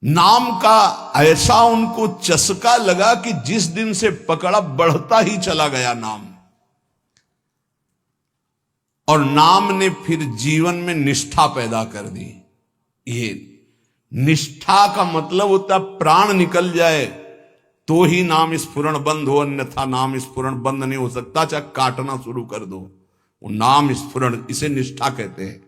नाम का ऐसा उनको चस्का लगा कि जिस दिन से पकड़ा बढ़ता ही चला गया नाम। और नाम ने फिर जीवन में निष्ठा पैदा कर दी। ये निष्ठा का मतलब होता प्राण निकल जाए तो ही नाम स्फुरण बंद हो, अन्यथा नाम स्फुरण बंद नहीं हो सकता। चाहे काटना शुरू कर दो, वो नाम स्फुरण, इसे निष्ठा कहते हैं।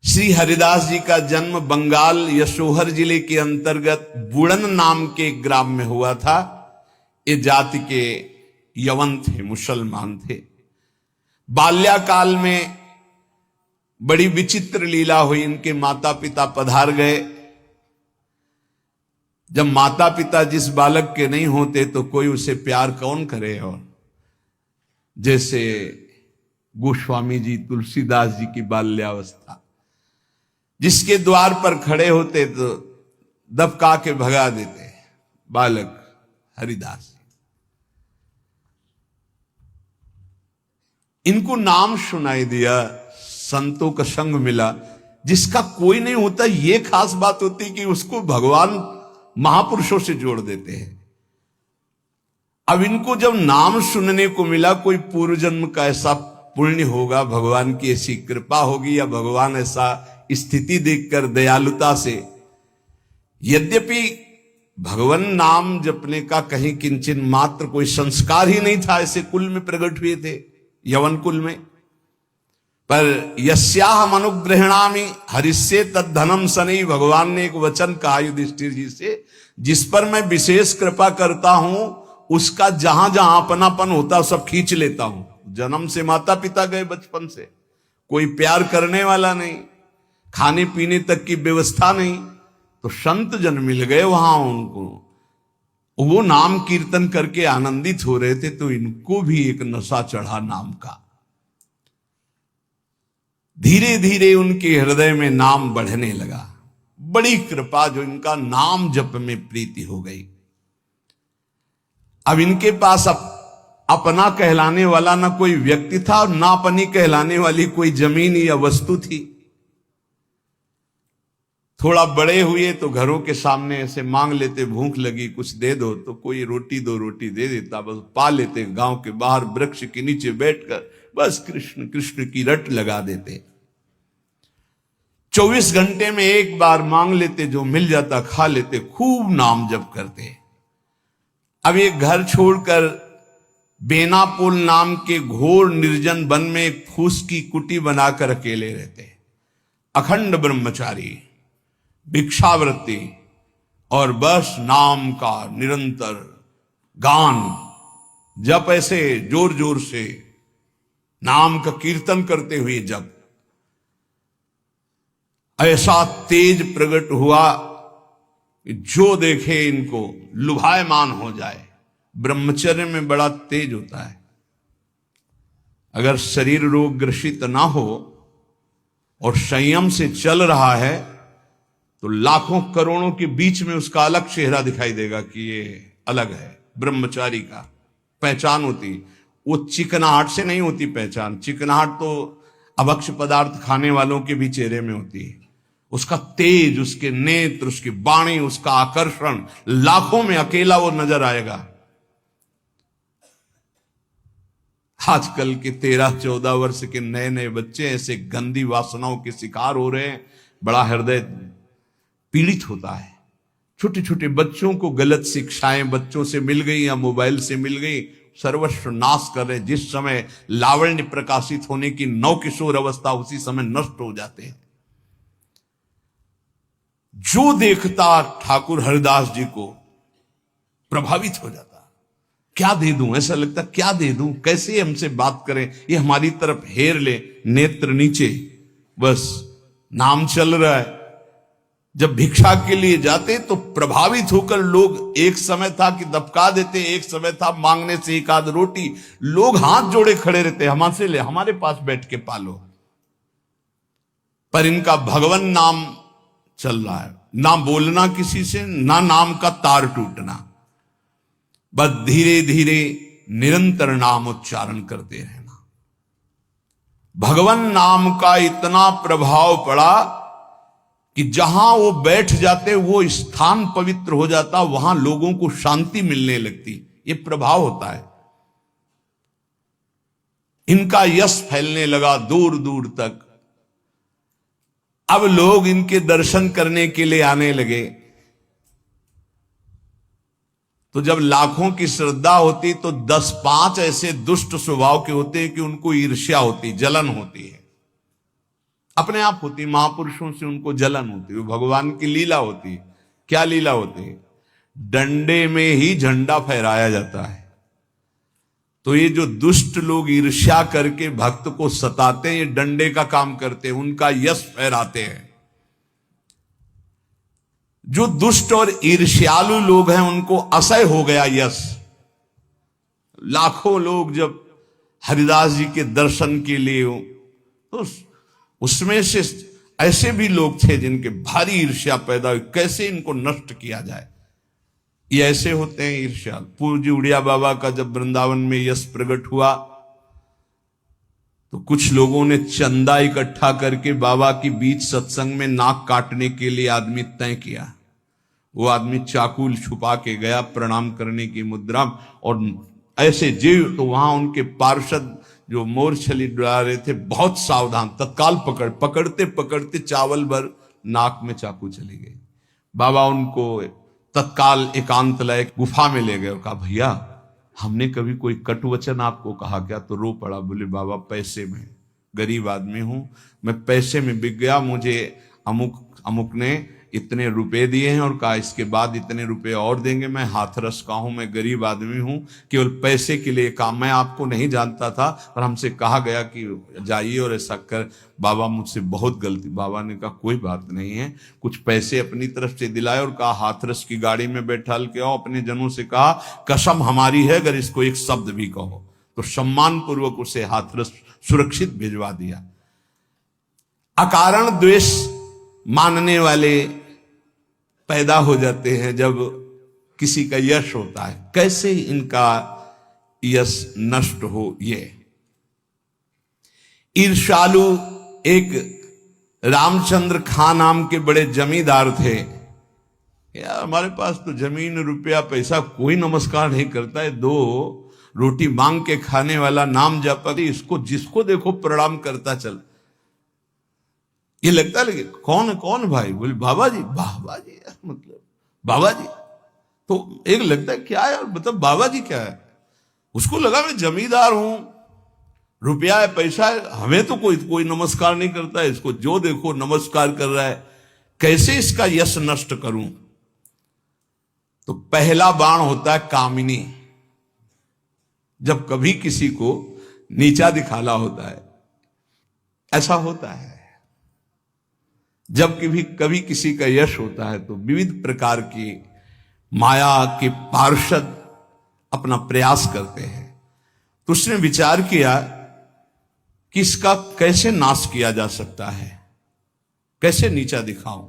श्री हरिदास जी का जन्म बंगाल यशोहर जिले के अंतर्गत बुड़न नाम के एक ग्राम में हुआ था। ये जाति के यवन थे, मुसलमान थे। बाल्याकाल में बड़ी विचित्र लीला हुई। इनके माता पिता पधार गए। जब माता पिता जिस बालक के नहीं होते तो कोई उसे प्यार कौन करे। और जैसे गोस्वामी जी, तुलसीदास जी की बाल्यावस्था, जिसके द्वार पर खड़े होते तो दबका के भगा देते, बालक हरिदास। इनको नाम सुनाई दिया, संतों का संग मिला। जिसका कोई नहीं होता, यह खास बात होती कि उसको भगवान महापुरुषों से जोड़ देते हैं। अब इनको जब नाम सुनने को मिला, कोई पूर्व जन्म का ऐसा पुण्य होगा, भगवान की ऐसी कृपा होगी, या भगवान ऐसा स्थिति देखकर दयालुता से, यद्यपि भगवान नाम जपने का कहीं किंचन मात्र कोई संस्कार ही नहीं था, ऐसे कुल में प्रकट हुए थे, यवन कुल में। पर यस्याहम अनुग्रहणामि हरिष्ये तद्धनम सनई, भगवान ने एक वचन कहा युधिष्ठिर जी से, जिस पर मैं विशेष कृपा करता हूं उसका जहां जहां अपनापन होता सब खींच लेता हूं। जन्म से माता पिता गए, बचपन से कोई प्यार करने वाला नहीं, खाने पीने तक की व्यवस्था नहीं, तो संत जन मिल गए वहां उनको। वो नाम कीर्तन करके आनंदित हो रहे थे, तो इनको भी एक नशा चढ़ा नाम का। धीरे धीरे उनके हृदय में नाम बढ़ने लगा। बड़ी कृपा जो इनका नाम जप में प्रीति हो गई। अब इनके पास अपना कहलाने वाला ना कोई व्यक्ति था, और ना अपनी कहलाने वाली कोई जमीन या वस्तु थी। थोड़ा बड़े हुए तो घरों के सामने ऐसे मांग लेते, भूख लगी कुछ दे दो, तो कोई रोटी दो रोटी दे देता, बस पा लेते। गांव के बाहर वृक्ष के नीचे बैठकर बस कृष्ण कृष्ण की रट लगा देते। 24 घंटे में एक बार मांग लेते, जो मिल जाता खा लेते, खूब नाम जप करते। अब ये घर छोड़कर बेनापुल नाम के घोर निर्जन वन में एक फूस की कुटी बनाकर अकेले रहते। अखंड ब्रह्मचारी, भिक्षावृत्ति, और बस नाम का निरंतर गान जप, ऐसे जोर जोर से नाम का कीर्तन करते हुए जप। ऐसा तेज प्रकट हुआ कि जो देखे इनको लुभायमान हो जाए। ब्रह्मचर्य में बड़ा तेज होता है। अगर शरीर रोग ग्रसित ना हो और संयम से चल रहा है, तो लाखों करोड़ों के बीच में उसका अलग चेहरा दिखाई देगा कि ये अलग है। ब्रह्मचारी का पहचान होती, वो चिकनाहट से नहीं होती पहचान। चिकनाहट तो अभक्ष पदार्थ खाने वालों के भी चेहरे में होती है। उसका तेज, उसके नेत्र, उसकी वाणी, उसका आकर्षण, लाखों में अकेला वो नजर आएगा। आजकल के 13-14 वर्ष के नए नए बच्चे ऐसे गंदी वासनाओं के शिकार हो रहे हैं, बड़ा हृदय पीड़ित होता है। छोटे छोटे बच्चों को गलत शिक्षाएं बच्चों से मिल गई या मोबाइल से मिल गई, सर्वस्व नाश कर रहे। जिस समय लावण्य प्रकाशित होने की नवकिशोर अवस्था, उसी समय नष्ट हो जाते हैं। जो देखता ठाकुर हरिदास जी को प्रभावित हो जाता। क्या दे दूं, ऐसा लगता क्या दे दूं, कैसे हमसे बात करें, ये हमारी तरफ हेर ले, नेत्र नीचे, बस नाम चल रहा है। जब भिक्षा के लिए जाते तो प्रभावित होकर लोग, एक समय था कि दबका देते, एक समय था मांगने से एक आध रोटी, लोग हाथ जोड़े खड़े रहते, हमसे ले, हमारे पास बैठ के पालो। पर इनका भगवान नाम चल रहा है, ना बोलना किसी से, ना नाम का तार टूटना, बस धीरे धीरे निरंतर नाम उच्चारण करते रहना। भगवान नाम का इतना प्रभाव पड़ा कि जहां वो बैठ जाते वो स्थान पवित्र हो जाता, वहां लोगों को शांति मिलने लगती। ये प्रभाव होता है। इनका यश फैलने लगा दूर दूर तक। अब लोग इनके दर्शन करने के लिए आने लगे। तो जब लाखों की श्रद्धा होती तो 10-5 ऐसे दुष्ट स्वभाव के होते हैं कि उनको ईर्ष्या होती, जलन होती है, अपने आप होती। महापुरुषों से उनको जलन होती है। भगवान की लीला होती है। क्या लीला होती है? डंडे में ही झंडा फहराया जाता है। तो ये जो दुष्ट लोग ईर्ष्या करके भक्त को सताते हैं, ये डंडे का काम करते हैं, उनका यश फहराते हैं। जो दुष्ट और ईर्ष्यालु लोग हैं उनको असह्य हो गया यश। लाखों लोग जब हरिदास जी के दर्शन के लिए हो, तो उसमें से ऐसे भी लोग थे जिनके भारी ईर्ष्या पैदा हुई, कैसे इनको नष्ट किया जाए। ये ऐसे होते हैं ईर्ष्या। पूज्य उड़िया बाबा का जब वृंदावन में यश प्रकट हुआ तो कुछ लोगों ने चंदा इकट्ठा करके बाबा की बीच सत्संग में नाक काटने के लिए आदमी तय किया। वो आदमी चाकू छुपा के गया प्रणाम करने की मुद्रा, और ऐसे जीव तो वहां उनके पार्षद जो मोरछली डुला रहे थे बहुत सावधान, तत्काल पकड़ते पकड़ते चावल भर नाक में चाकू चली गई। बाबा उनको तत्काल एकांत लाए, गुफा में ले गए और कहा, भैया हमने कभी कोई कटु वचन आपको कहा क्या? तो रो पड़ा। बोले, बाबा पैसे में, गरीब आदमी हूं मैं, पैसे में बिक गया। मुझे अमुक ने इतने रुपए दिए हैं और कहा इसके बाद इतने रुपए और देंगे। मैं हाथरस का हूं, मैं गरीब आदमी हूं, केवल पैसे के लिए काम। मैं आपको नहीं जानता था और हमसे कहा गया कि जाइए और ऐसा कर। बाबा मुझसे बहुत गलती। बाबा ने कहा कोई बात नहीं है। कुछ पैसे अपनी तरफ से दिलाए और कहा हाथरस की गाड़ी में बैठा के आओ। अपने जनों से कहा कसम हमारी है अगर इसको एक शब्द भी कहो। तो सम्मान पूर्वक उसे हाथरस सुरक्षित भिजवा दिया। अकारण द्वेष मानने वाले पैदा हो जाते हैं जब किसी का यश होता है। कैसे इनका यश नष्ट हो? ये ईर्ष्यालु एक रामचंद्र खां नाम के बड़े जमींदार थे। यार हमारे पास तो जमीन रुपया पैसा कोई नमस्कार नहीं करता है, 2 रोटी मांग के खाने वाला नाम जपा, इसको जिसको देखो प्रणाम करता चल। ये लगता है कौन भाई? बोले बाबा जी। बाबा जी यार, मतलब बाबा जी तो एक लगता है क्या यार, मतलब बाबा जी क्या है? उसको लगा मैं जमींदार हूं, रुपया है पैसा है, हमें तो कोई नमस्कार नहीं करता है, इसको जो देखो नमस्कार कर रहा है, कैसे इसका यश नष्ट करूं? तो पहला बाण होता है कामिनी। जब कभी किसी को नीचा दिखाना होता है, ऐसा होता है। जब कभी किसी का यश होता है तो विविध प्रकार की माया के पार्षद अपना प्रयास करते हैं। तो उसने विचार किया कि इसका कैसे नाश किया जा सकता है, कैसे नीचा दिखाऊं,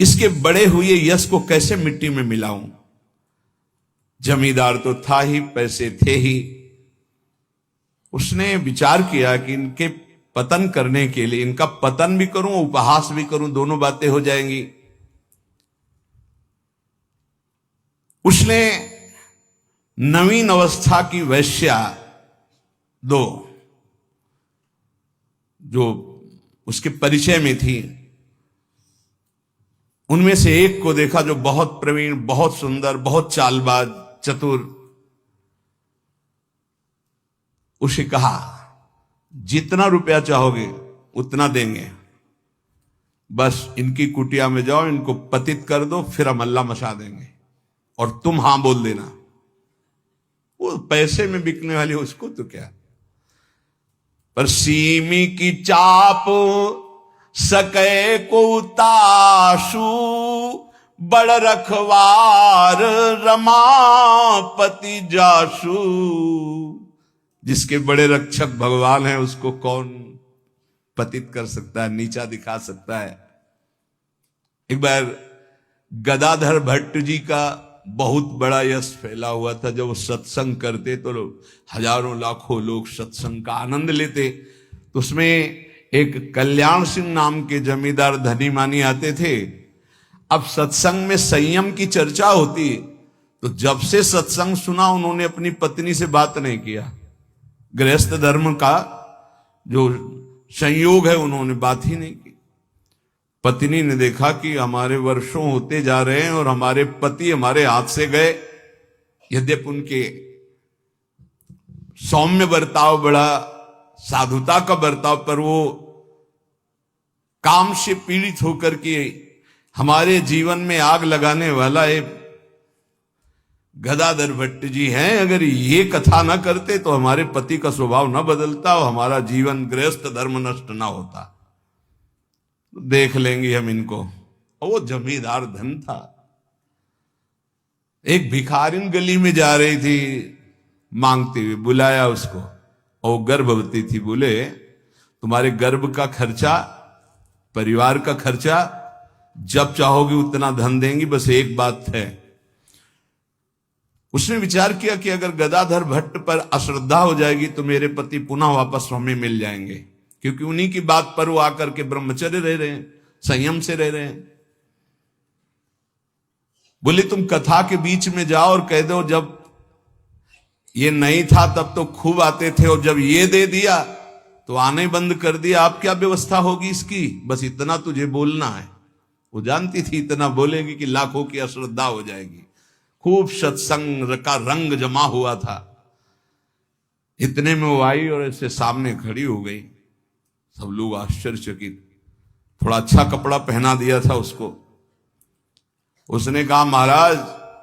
इसके बड़े हुए यश को कैसे मिट्टी में मिलाऊं। जमींदार तो था ही, पैसे थे ही। उसने विचार किया कि इनके पतन करने के लिए, इनका पतन भी करूं उपहास भी करूं, दोनों बातें हो जाएंगी। उसने नवीन अवस्था की वैश्या 2 जो उसके परिचय में थी, उनमें से एक को देखा जो बहुत प्रवीण, बहुत सुंदर, बहुत चालबाज, चतुर। उसे कहा जितना रुपया चाहोगे उतना देंगे, बस इनकी कुटिया में जाओ, इनको पतित कर दो, फिर हम अल्लाह मचा देंगे और तुम हां बोल देना। वो पैसे में बिकने वाली उसको तो क्या, पर सीमी की चाप सके को ताशु, बड़ रखवार रमापति जासु। जिसके बड़े रक्षक भगवान है उसको कौन पतित कर सकता है, नीचा दिखा सकता है। एक बार गदाधर भट्ट जी का बहुत बड़ा यश फैला हुआ था। जब वो सत्संग करते तो हजारों लाखों लोग सत्संग का आनंद लेते। तो उसमें एक कल्याण सिंह नाम के जमींदार धनी मानी आते थे। अब सत्संग में संयम की चर्चा होती, तो जब से सत्संग सुना उन्होंने अपनी पत्नी से बात नहीं किया। गृहस्थ धर्म का जो संयोग है उन्होंने बात ही नहीं की। पत्नी ने देखा कि हमारे वर्षों होते जा रहे हैं और हमारे पति हमारे हाथ से गए। यद्यपि उनके सौम्य बर्ताव, बड़ा साधुता का बर्ताव, पर वो काम से पीड़ित होकर के हमारे जीवन में आग लगाने वाला एक गदाधर भट्ट जी हैं। अगर ये कथा ना करते तो हमारे पति का स्वभाव ना बदलता और हमारा जीवन गृहस्थ धर्म नष्ट ना होता। देख लेंगे हम इनको। और वो जमींदार धन था। एक भिखारिन गली में जा रही थी मांगते हुए, बुलाया उसको, और गर्भवती थी। बोले तुम्हारे गर्भ का खर्चा, परिवार का खर्चा जब चाहोगे उतना धन देंगी, बस एक बात है। उसने विचार किया कि अगर गदाधर भट्ट पर अश्रद्धा हो जाएगी तो मेरे पति पुनः वापस हमें मिल जाएंगे, क्योंकि उन्हीं की बात पर वो आकर के ब्रह्मचर्य रह रहे हैं, संयम से रह रहे हैं। बोले तुम कथा के बीच में जाओ और कह दो जब ये नहीं था तब तो खूब आते थे और जब ये दे दिया तो आने बंद कर दिया, अब क्या व्यवस्था होगी इसकी, बस इतना तुझे बोलना है। वो जानती थी इतना बोलेगी कि लाखों की अश्रद्धा हो जाएगी। खूब सत्संग का रंग जमा हुआ था। इतने में वो आई और ऐसे सामने खड़ी हो गई। सब लोग आश्चर्यचकित। थोड़ा अच्छा कपड़ा पहना दिया था उसको। उसने कहा महाराज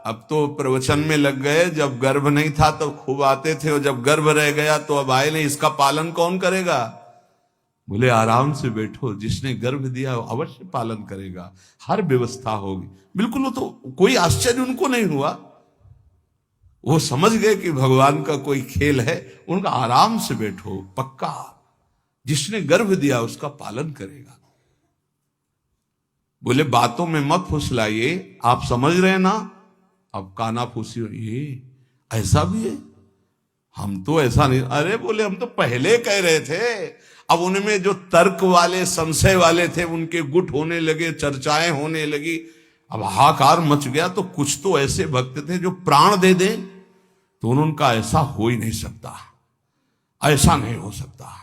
अब तो प्रवचन में लग गए, जब गर्भ नहीं था तब खूब आते थे और जब गर्भ रह गया तो अब आए नहीं, इसका पालन कौन करेगा। बोले आराम से बैठो, जिसने गर्भ दिया अवश्य पालन करेगा, हर व्यवस्था होगी। बिल्कुल, वो तो कोई आश्चर्य उनको नहीं हुआ। वो समझ गए कि भगवान का कोई खेल है। उनका आराम से बैठो, पक्का जिसने गर्भ दिया उसका पालन करेगा। बोले बातों में मत फुसलाइए, आप समझ रहे हैं ना। अब काना फूसी हो, ये ऐसा भी है, हम तो ऐसा नहीं। अरे बोले हम तो पहले कह रहे थे। अब उनमें जो तर्क वाले, संशय वाले थे उनके गुट होने लगे, चर्चाएं होने लगी। अब हाहाकार मच गया। तो कुछ तो ऐसे भक्त थे जो प्राण दे दें, तो उनका ऐसा हो ही नहीं सकता, ऐसा नहीं हो सकता।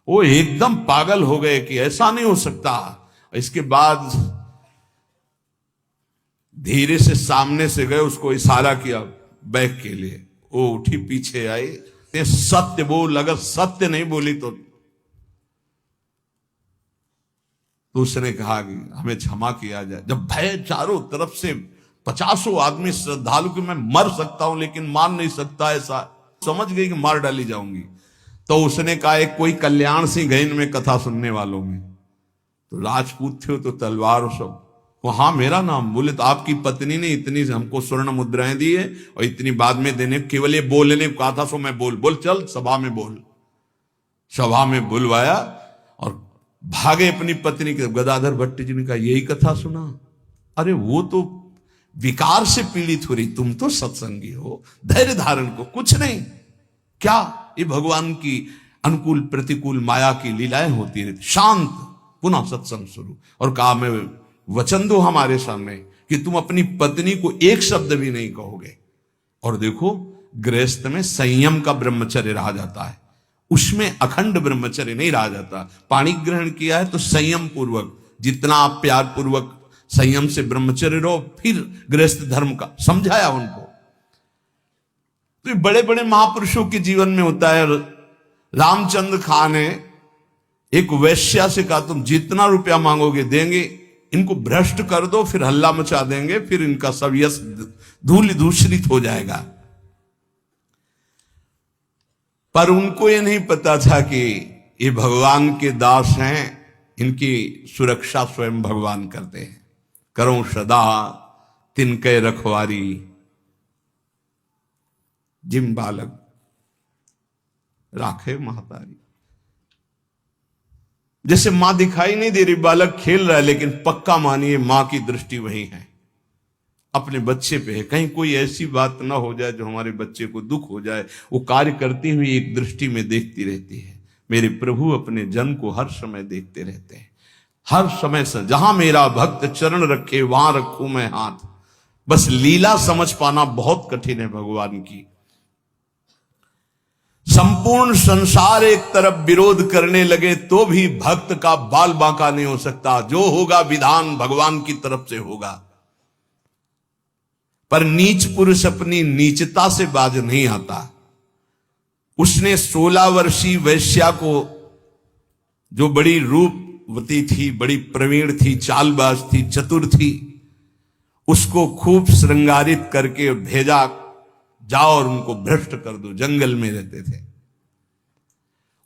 वो एकदम पागल हो गए कि ऐसा नहीं हो सकता। इसके बाद धीरे से सामने से गए, उसको इशारा किया बैग के लिए। वो उठी, पीछे आई। सत्य बोल, अगर सत्य नहीं बोली तो उसने कहा कि हमें क्षमा किया जाए। जब भय चारों तरफ से 50 आदमी श्रद्धालु कि मैं मर सकता हूं लेकिन मार नहीं सकता, ऐसा समझ गई कि मार डाली जाऊंगी। तो उसने कहा एक कोई कल्याण सिंह गए इनमें कथा सुनने वालों में, तो राजपूत थे तो तलवार सब। वो हाँ मेरा नाम। बोले तो आपकी पत्नी ने इतनी हमको स्वर्ण मुद्राएं दी है और इतनी बाद में देने, केवल ये बोलने को कहा था, सो मैं बोल चल सभा में बोल। सभा में बुलवाया और भागे अपनी पत्नी के। गदाधर भट्ट जी ने कहा यही कथा सुना। अरे वो तो विकार से पीड़ित हो रही, तुम तो सत्संगी हो, धैर्य धारण को कुछ नहीं। क्या ये भगवान की अनुकूल प्रतिकूल माया की लीलाएं होती रहती। शांत, पुनः सत्संग शुरू। और कहा मैं वचन दो हमारे सामने कि तुम अपनी पत्नी को एक शब्द भी नहीं कहोगे। और देखो गृहस्थ में संयम का ब्रह्मचर्य रहा जाता है, उसमें अखंड ब्रह्मचर्य नहीं रहा जाता। पाणी ग्रहण किया है तो संयम पूर्वक, जितना आप प्यार पूर्वक संयम से ब्रह्मचर्य रहो, फिर गृहस्थ धर्म का समझाया उनको। तो बड़े बड़े महापुरुषों के जीवन में होता है। रामचंद्र खान ने एक वैश्या से कहा तुम जितना रुपया मांगोगे देंगे, इनको भ्रष्ट कर दो, फिर हल्ला मचा देंगे, फिर इनका सब यश धूल दूषित हो जाएगा। पर उनको ये नहीं पता था कि ये भगवान के दास हैं, इनकी सुरक्षा स्वयं भगवान करते हैं। करो सदा तिनके रखवारी, जिम बालक राखे महतारी। जैसे मां दिखाई नहीं दे रही, बालक खेल रहा है, लेकिन पक्का मानिए मां की दृष्टि वहीं है, अपने बच्चे पे है। कहीं कोई ऐसी बात ना हो जाए जो हमारे बच्चे को दुख हो जाए। वो कार्य करती हुई एक दृष्टि में देखती रहती है। मेरे प्रभु अपने जन को हर समय देखते रहते हैं, हर समय से। जहां मेरा भक्त चरण रखे वहां रखूं मैं हाथ। बस लीला समझ पाना बहुत कठिन है भगवान की। संपूर्ण संसार एक तरफ विरोध करने लगे तो भी भक्त का बाल बांका नहीं हो सकता। जो होगा विधान भगवान की तरफ से होगा। पर नीच पुरुष अपनी नीचता से बाज नहीं आता। उसने 16 वर्षीय वैश्या को, जो बड़ी रूपवती थी, बड़ी प्रवीण थी, चालबाज थी, चतुर थी, उसको खूब श्रृंगारित करके भेजा, जाओ और उनको भ्रष्ट कर दो। जंगल में रहते थे।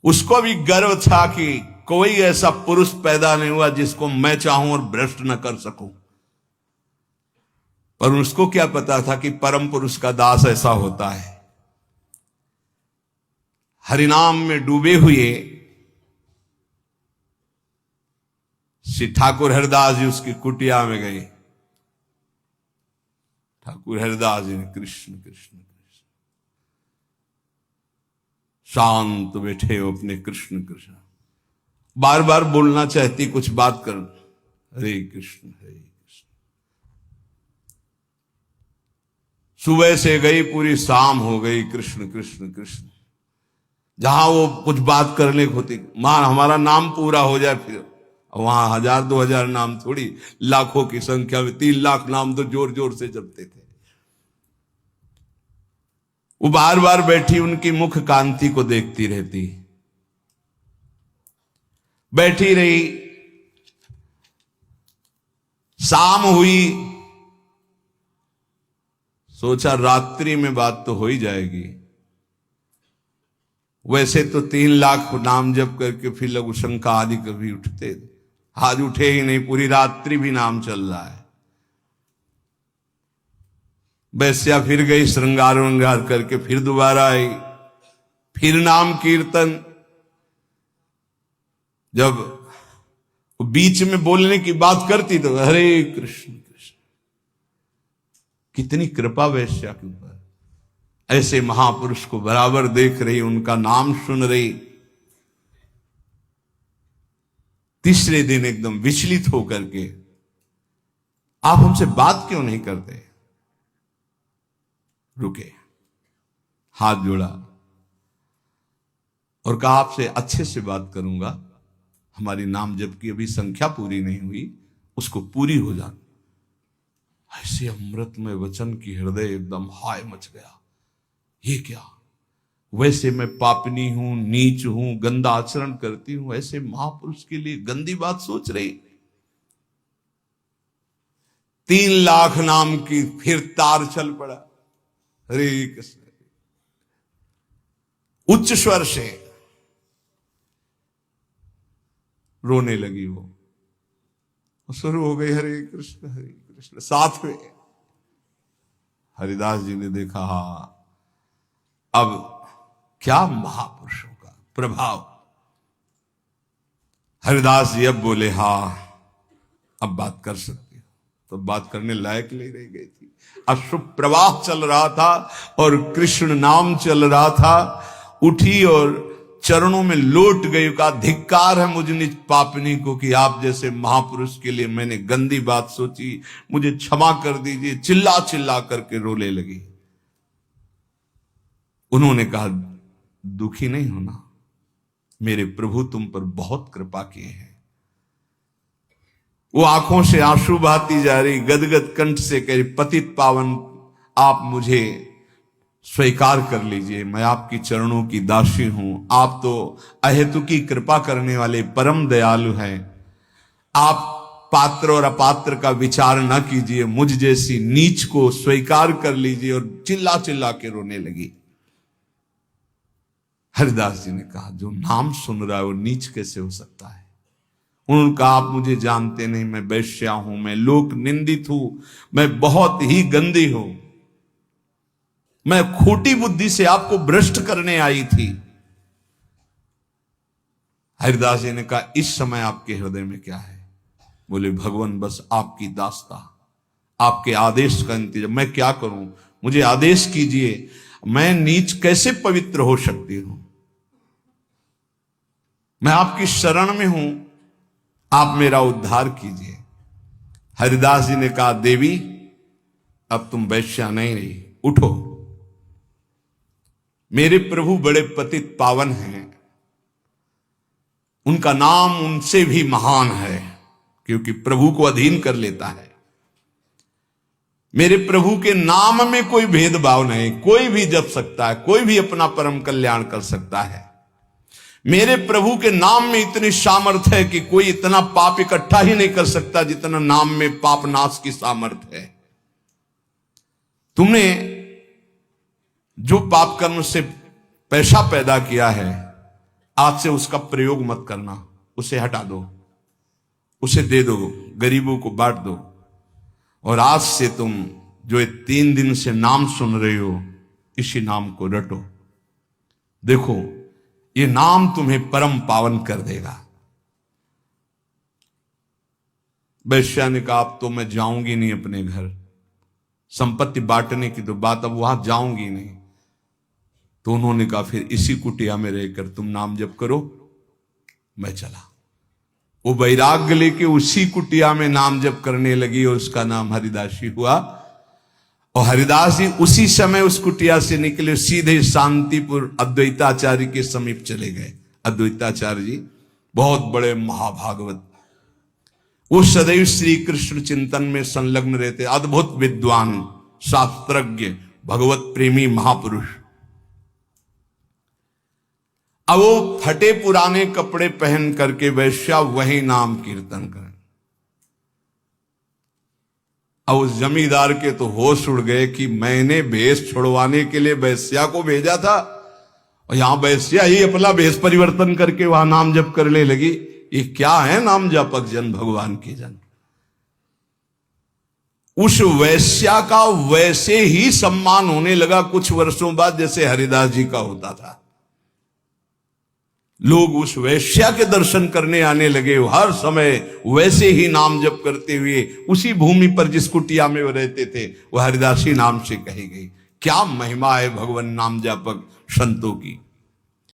उसको भी गर्व था कि कोई ऐसा पुरुष पैदा नहीं हुआ जिसको मैं चाहूं और भ्रष्ट न कर सकूं। पर उसको क्या पता था कि परम पुरुष का दास ऐसा होता है। हरिनाम में डूबे हुए श्री ठाकुर हरिदास जी उसकी कुटिया में गए। ठाकुर हरिदास जी ने कृष्ण कृष्ण कृष्ण शांत बैठे हो अपने कृष्ण कृष्ण, बार बार बोलना चाहती कुछ बात कर, हरे कृष्ण हरे कृष्ण। सुबह से गई पूरी शाम हो गई, कृष्ण कृष्ण कृष्ण। जहां वो कुछ बात करने को होती, मां हमारा नाम पूरा हो जाए, फिर वहां 1000-2000 नाम थोड़ी, लाखों की संख्या में 3 लाख नाम तो जोर जोर से जपते थे। वो बार बार बैठी उनकी मुख कांति को देखती रहती, बैठी रही। शाम हुई, सोचा रात्रि में बात तो हो ही जाएगी। वैसे तो 3 लाख नाम जप करके फिर लघु शंका आदि कभी उठते, आज उठे ही नहीं, पूरी रात्रि भी नाम चल रहा है। वैश्या फिर गई, श्रृंगार वंगार करके फिर दोबारा आई, फिर नाम कीर्तन। जब बीच में बोलने की बात करती तो हरे कृष्ण कृष्ण। कितनी कृपा वैश्या के ऊपर। ऐसे महापुरुष को बराबर देख रही, उनका नाम सुन रही। तीसरे दिन एकदम विचलित होकर के, आप हमसे बात क्यों नहीं करते? रुके, हाथ जोड़ा और कहा आपसे अच्छे से बात करूंगा। हमारी नाम जप की अभी संख्या पूरी नहीं हुई, उसको पूरी हो जाए। ऐसे अमृतमय वचन की हृदय एकदम हाय मच गया। ये क्या? वैसे मैं पापनी हूं, नीच हूं, गंदा आचरण करती हूं, ऐसे महापुरुष के लिए गंदी बात सोच रही। 3 लाख नाम की फिर तार चल पड़ा। हरे कृष्ण उच्च स्वर से रोने लगी। वो शुरू हो गई, हरे कृष्ण। साथ में हरिदास जी ने देखा, अब क्या महापुरुषों का प्रभाव। हरिदास जी अब बोले, अब बात कर सकती हो। तो बात करने लायक नहीं रह गई थी। अश्रुप प्रवाह चल रहा था और कृष्ण नाम चल रहा था। उठी और चरणों में लौट गई, का धिक्कार है मुझ निज पापनी को कि आप जैसे महापुरुष के लिए मैंने गंदी बात सोची, मुझे क्षमा कर दीजिए। चिल्ला चिल्ला करके रोने लगी। उन्होंने कहा, दुखी नहीं होना, मेरे प्रभु तुम पर बहुत कृपा किए हैं। वो आंखों से आंसू बहाती जा रही, गदगद कंठ से कह रही, पतित पावन आप मुझे स्वीकार कर लीजिए, मैं आपकी चरणों की दासी हूं। आप तो अहेतु की कृपा करने वाले परम दयालु हैं। आप पात्र और अपात्र का विचार न कीजिए, मुझ जैसी नीच को स्वीकार कर लीजिए। और चिल्ला चिल्ला के रोने लगी। हरिदास जी ने कहा, जो नाम सुन रहा है वो नीच कैसे हो सकता है? उन्होंने कहा, आप मुझे जानते नहीं, मैं वैश्या हूं, मैं लोक निंदित हूं, मैं बहुत ही गंदी हूं। मैं खोटी बुद्धि से आपको भ्रष्ट करने आई थी। हरिदास जी ने कहा, इस समय आपके हृदय में क्या है? बोले, भगवान बस आपकी दास्ता, आपके आदेश का इंतजार। मैं क्या करूं? मुझे आदेश कीजिए। मैं नीच कैसे पवित्र हो सकती हूं? मैं आपकी शरण में हूं, आप मेरा उद्धार कीजिए। हरिदास जी ने कहा, देवी अब तुम वैश्या नहीं रही, उठो। मेरे प्रभु बड़े पतित पावन हैं, उनका नाम उनसे भी महान है, क्योंकि प्रभु को अधीन कर लेता है। मेरे प्रभु के नाम में कोई भेदभाव नहीं, कोई भी जप सकता है, कोई भी अपना परम कल्याण कर सकता है। मेरे प्रभु के नाम में इतनी सामर्थ्य है कि कोई इतना पाप इकट्ठा ही नहीं कर सकता जितना नाम में पाप नाश की सामर्थ्य है। तुमने जो पाप कर्म से पैसा पैदा किया है, आज से उसका प्रयोग मत करना, उसे हटा दो, उसे दे दो, गरीबों को बांट दो। और आज से तुम जो 3 दिन से नाम सुन रहे हो, इसी नाम को रटो। देखो, ये नाम तुम्हें परम पावन कर देगा। वैश्या ने कहा, अब तो मैं जाऊंगी नहीं अपने घर, संपत्ति बांटने की तो बात, अब वहां जाऊंगी नहीं। तो उन्होंने कहा, फिर इसी कुटिया में रहकर तुम नाम जप करो, मैं चला। वो वैराग्य लेके उसी कुटिया में नाम जप करने लगी और उसका नाम हरिदासी हुआ। और हरिदास जी उसी समय उस कुटिया से निकले, सीधे शांतिपुर अद्वैताचार्य के समीप चले गए। अद्वैताचार्य जी बहुत बड़े महाभागवत, वो सदैव श्री कृष्ण चिंतन में संलग्न रहते, अद्भुत विद्वान, शास्त्रज्ञ, भगवत प्रेमी महापुरुष। अब वो फटे पुराने कपड़े पहन करके वैश्या वही नाम कीर्तन करें। अब उस जमींदार के तो होश उड़ गए कि मैंने भेष छुड़वाने के लिए वैश्या को भेजा था, और यहां वैश्या ही अपना भेष परिवर्तन करके वहां नाम जप करने लगी। ये क्या है नाम जपक जन, भगवान के जन। उस वैश्या का वैसे ही सम्मान होने लगा कुछ वर्षों बाद जैसे हरिदास जी का होता था। लोग उस वैश्या के दर्शन करने आने लगे, हर समय वैसे ही नाम जप करते हुए उसी भूमि पर जिस कुटिया में वो रहते थे, वह हरिदासी नाम से कही गई। क्या महिमा है भगवान नाम जापक संतों की।